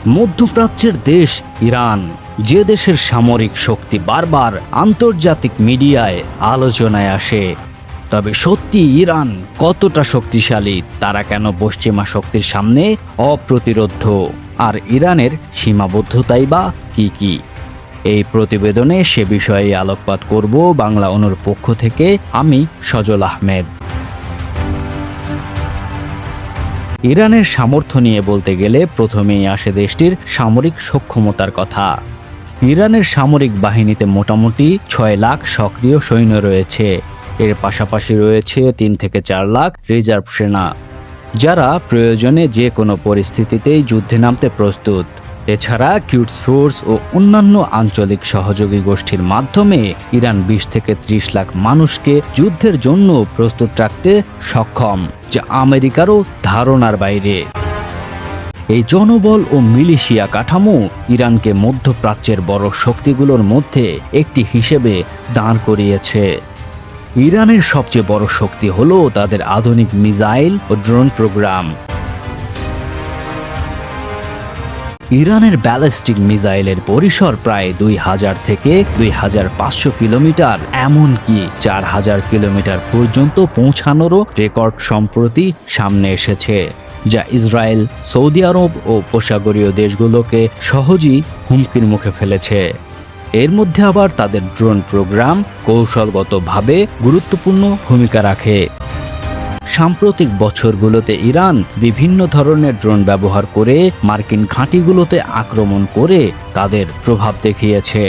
মধ্যপ্রাচ্যের দেশ ইরান, যে দেশের সামরিক শক্তি বারবার আন্তর্জাতিক মিডিয়ায় আলোচনায় আসে। তবে সত্যি ইরান কতটা শক্তিশালী, তারা কেন পশ্চিমা শক্তির সামনে অপ্রতিরোধ্য, আর ইরানের সীমাবদ্ধতাই বা কি? এই প্রতিবেদনে সে বিষয়ে আলোকপাত করব বাংলা অনুর পক্ষ থেকে আমি সজল আহমেদ। ইরানের সামর্থ্য নিয়ে বলতে গেলে প্রথমেই আসে দেশটির সামরিক সক্ষমতার কথা। ইরানের সামরিক বাহিনীতে মোটামুটি 6 লাখ সক্রিয় সৈন্য রয়েছে। এর পাশাপাশি রয়েছে 3 থেকে 4 লাখ রিজার্ভ সেনা, যারা প্রয়োজনে যে কোনো পরিস্থিতিতেই যুদ্ধে নামতে প্রস্তুত। এছাড়া কিউডস ফোর্স ও অন্যান্য আঞ্চলিক সহযোগী গোষ্ঠীর মাধ্যমে ইরান 20 থেকে 30 লাখ মানুষকে যুদ্ধের জন্য প্রস্তুত রাখতে সক্ষম, যা আমেরিকারও ধারণার বাইরে। এই জনবল ও মিলিশিয়া কাঠামো ইরানকে মধ্যপ্রাচ্যের বড় শক্তিগুলোর মধ্যে একটি হিসেবে দাঁড় করিয়েছে। ইরানের সবচেয়ে বড় শক্তি হলো তাদের আধুনিক মিসাইল ও ড্রোন প্রোগ্রাম। ইরানের ব্যালিস্টিক মিসাইলের পরিসর প্রায় 2000 থেকে 2500 কিলোমিটার, এমনকি 4000 কিলোমিটার পর্যন্ত পৌঁছানোরও রেকর্ড সম্প্রতি সামনে এসেছে, যা ইসরায়েল, সৌদি আরব ও উপসাগরীয় দেশগুলোকে সহজেই হুমকির মুখে ফেলেছে। এর মধ্যে আবার তাদের ড্রোন প্রোগ্রাম কৌশলগতভাবে গুরুত্বপূর্ণ ভূমিকা রাখে। সাম্প্রতিক বছরগুলোতে ইরান বিভিন্ন ধরনের ড্রোন ব্যবহার করে মার্কিন ঘাঁটিগুলোতে আক্রমণ করে তাদের প্রভাব দেখিয়েছে।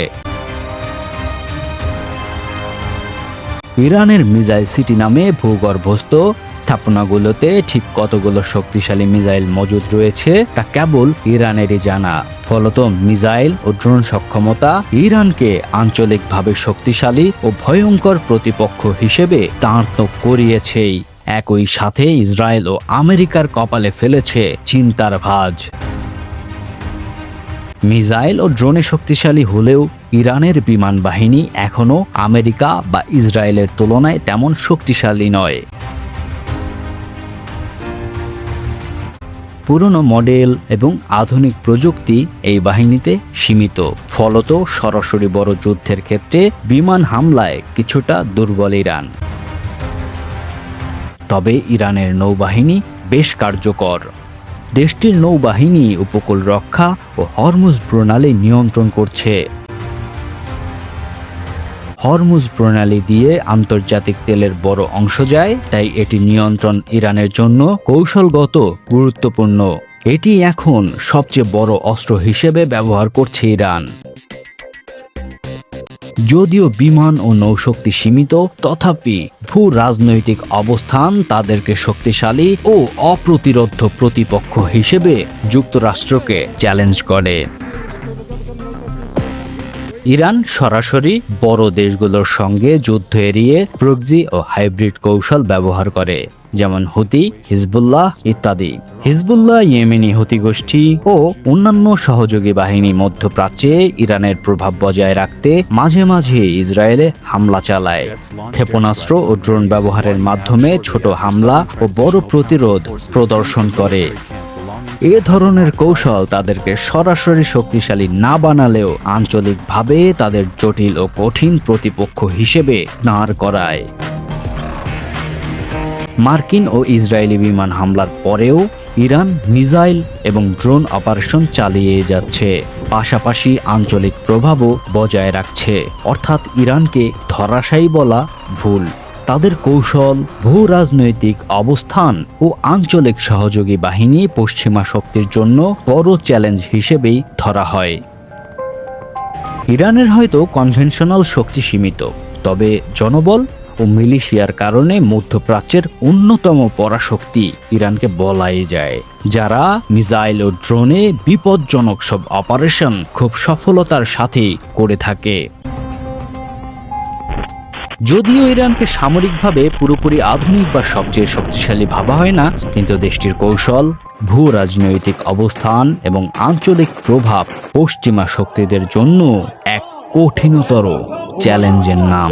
ইরানের মিসাইল সিটি নামে ভূগর্ভস্থ স্থাপনাগুলোতে ঠিক কতগুলো শক্তিশালী মিসাইল মজুদ রয়েছে তা কেবল ইরানেরই জানা। ফলত মিসাইল ও ড্রোন সক্ষমতা ইরানকে আঞ্চলিকভাবে শক্তিশালী ও ভয়ঙ্কর প্রতিপক্ষ হিসেবে দাঁড় করিয়েছেই। একই সাথে ইসরায়েল ও আমেরিকার কপালে ফেলেছে চিন্তার ভাঁজ। মিসাইল ও ড্রোনে শক্তিশালী হলেও ইরানের বিমান বাহিনী এখনও আমেরিকা বা ইসরায়েলের তুলনায় তেমন শক্তিশালী নয়। পুরনো মডেল এবং আধুনিক প্রযুক্তি এই বাহিনীতে সীমিত, ফলত সরাসরি বড় যুদ্ধের ক্ষেত্রে বিমান হামলায় কিছুটা দুর্বল ইরান। তবে ইরানের নৌবাহিনী বেশ কার্যকর। দেশটির নৌবাহিনী উপকূল রক্ষা ও হরমুজ প্রণালী নিয়ন্ত্রণ করছে। হরমুজ প্রণালী দিয়ে আন্তর্জাতিক তেলের বড় অংশ যায়, তাই এটি নিয়ন্ত্রণ ইরানের জন্য কৌশলগত গুরুত্বপূর্ণ। এটি এখন সবচেয়ে বড় অস্ত্র হিসেবে ব্যবহার করছে ইরান। যদিও বিমান ও নৌশক্তি সীমিত, তথাপি ভূ রাজনৈতিক অবস্থান তাদেরকে শক্তিশালী ও অপ্রতিরোধ্য প্রতিপক্ষ হিসেবে যুক্তরাষ্ট্রকে চ্যালেঞ্জ করে। ইরান সরাসরি বড় দেশগুলোর সঙ্গে যুদ্ধ এড়িয়ে প্রক্সি ও হাইব্রিড কৌশল ব্যবহার করে, যেমন হুতি, হিজবুল্লাহ ইত্যাদি। হিজবুল্লাহ ইয়েমেনি হুতি গোষ্ঠী ও অন্যান্য সহযোগী বাহিনী মধ্যপ্রাচ্যে ইরানের প্রভাব বজায় রাখতে মাঝে মাঝে ইসরায়েলে হামলা চালায়। ক্ষেপণাস্ত্র ও ড্রোন ব্যবহারের মাধ্যমে ছোট হামলা ও বড় প্রতিরোধ প্রদর্শন করে। এ ধরনের কৌশল তাদেরকে সরাসরি শক্তিশালী না বানালেও আঞ্চলিকভাবে তাদের জটিল ও কঠিন প্রতিপক্ষ হিসেবে দাঁড় করায়। মার্কিন ও ইসরায়েলি বিমান হামলার পরেও ইরান মিসাইল এবং ড্রোন অপারেশন চালিয়ে যাচ্ছে, পাশাপাশি আঞ্চলিক প্রভাবও বজায় রাখছে। অর্থাৎ ইরানকে ধরাশায়ী বলা ভুল। তাদের কৌশল, ভূ রাজনৈতিক অবস্থান ও আঞ্চলিক সহযোগী বাহিনী পশ্চিমা শক্তির জন্য বড় চ্যালেঞ্জ হিসেবেই ধরা হয়। ইরানের হয়তো কনভেনশনাল শক্তি সীমিত, তবে জনবল ও মিলিশিয়ার কারণে মধ্যপ্রাচ্যের অন্যতম পরাশক্তি ইরানকে বলাই যায়, যারা মিসাইল ও ড্রোনে বিপজ্জনক সব অপারেশন খুব সফলতার সাথে করে থাকে। যদিও ইরানকে সামরিকভাবে পুরোপুরি আধুনিক বা সবচেয়ে শক্তিশালী ভাবা হয় না, কিন্তু দেশটির কৌশল, ভূ রাজনৈতিক অবস্থান এবং আঞ্চলিক প্রভাব পশ্চিমা শক্তিদের জন্য এক কঠিনতর চ্যালেঞ্জের নাম।